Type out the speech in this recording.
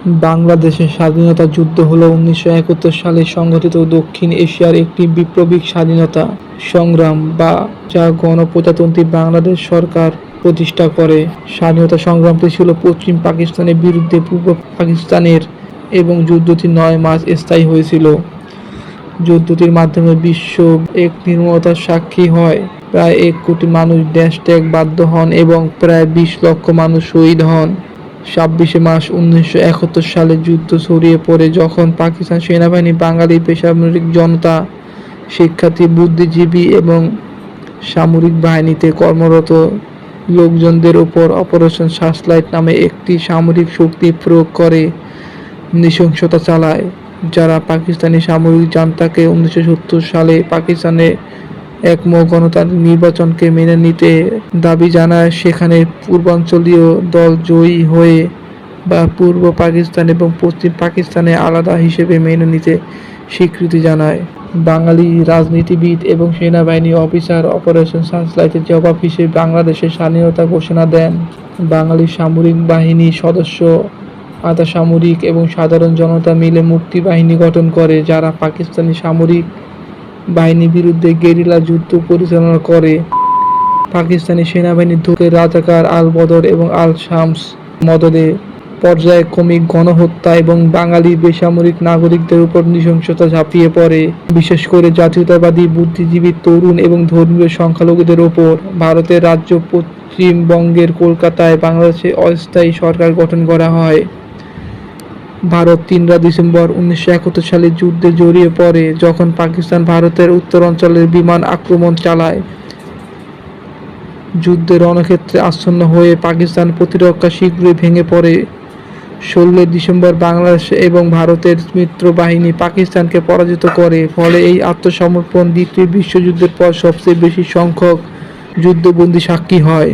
বাংলাদেশের স্বাধীনতা যুদ্ধ হল 1971 সালে সংঘটিত দক্ষিণ এশিয়ার একটি বিপ্লবী স্বাধীনতা সংগ্রাম যা গণপ্রজাতন্ত্রী বাংলাদেশ সরকার প্রতিষ্ঠা করে। স্বাধীনতা সংগ্রামটি ছিল পশ্চিম পাকিস্তানের বিরুদ্ধে পূর্ব পাকিস্তানের এবং যুদ্ধটি 9 মাস স্থায়ী হয়েছিল। যুদ্ধটির মাধ্যমে বিশ্ব এক নির্মমতার সাক্ষী হয়। প্রায় 1 কোটি মানুষ দেশ ত্যাগ বাধ্য হন এবং প্রায় 20 লক্ষ মানুষ শহীদ হন। 26 মার্চ 1971 সালে যুদ্ধ ছড়িয়ে পড়ে যখন পাকিস্তান সেনাবাহিনী বাঙালি বেসামরিক জনতা, শিক্ষার্থী, বুদ্ধিজীবী এবং সামরিক বাহিনীতে কর্মরত লোকজনদের উপর অপারেশন সার্চলাইট নামে একটি সামরিক শক্তি প্রয়োগ করে নৃশংসতা চালায়, যারা পাকিস্তানি সামরিক জান্তাকে 1970 সালে পাকিস্তানে একমুখ গণতান্ত্রিক নির্বাচনকে মেনে নিতে দাবি জানায়। সেখানে পূর্বাঞ্চলীয় দল জয়ী হয়ে পূর্ব পাকিস্তান এবং পশ্চিম পাকিস্তানে আলাদা হিসেবে মেনে নিতে স্বীকৃতি জানায়। বাঙালি রাজনীতিবিদ এবং সেনাবাহিনী অফিসার অপারেশন সার্চলাইটের জবাব হিসেবে বাংলাদেশের স্বাধীনতা ঘোষণা দেন। বাঙালি সামরিক বাহিনী সদস্য, আধা সামরিক এবং সাধারণ জনতা মিলে মুক্তি বাহিনী গঠন করে, যারা পাকিস্তানি সামরিক বাহিনীর বিরুদ্ধে গেরিলা যুদ্ধ পরিচালনা করে। পাকিস্তানি সেনাবাহিনী ঢুকে রাজাকার, আল বদর এবং আল শামস মদদে পর্যায়ক্রমিক গণহত্যা এবং বাঙালি বেসামরিক নাগরিকদের উপর নৃশংসতা ঝাঁপিয়ে পড়ে, বিশেষ করে জাতীয়তাবাদী, বুদ্ধিজীবী, তরুণ এবং ধর্মীয় সংখ্যালঘুদের ওপর। ভারতের রাজ্য পশ্চিমবঙ্গের কলকাতায় বাংলাদেশে অস্থায়ী সরকার গঠন করা হয়। ভারত 3 ডিসেম্বর 1971 সালে যুদ্ধে জড়িয়ে পড়ে যখন পাকিস্তান ভারতের উত্তরাঞ্চলের বিমান আক্রমণ চালায়। যুদ্ধের রণক্ষেত্রে আচ্ছন্ন হয়ে পাকিস্তান প্রতিরক্ষা শীঘ্রই ভেঙে পড়ে। 16 ডিসেম্বর বাংলাদেশ এবং ভারতের মিত্র বাহিনী পাকিস্তানকে পরাজিত করে। ফলে এই আত্মসমর্পণ দ্বিতীয় বিশ্বযুদ্ধের পর সবচেয়ে বেশি সংখ্যক যুদ্ধবন্দী সাক্ষী হয়।